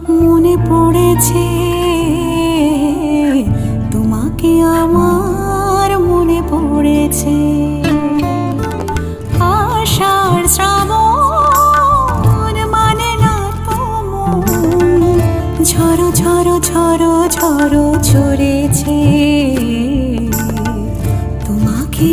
মনে পড়েছে তোমাকে, আমার মনে পড়েছে। আষাঢ় শ্রাবণ মানে না তো মন, ঝড়ো ঝড়ো ঝড়ো ঝড়ো ঝরেছে তোমাকে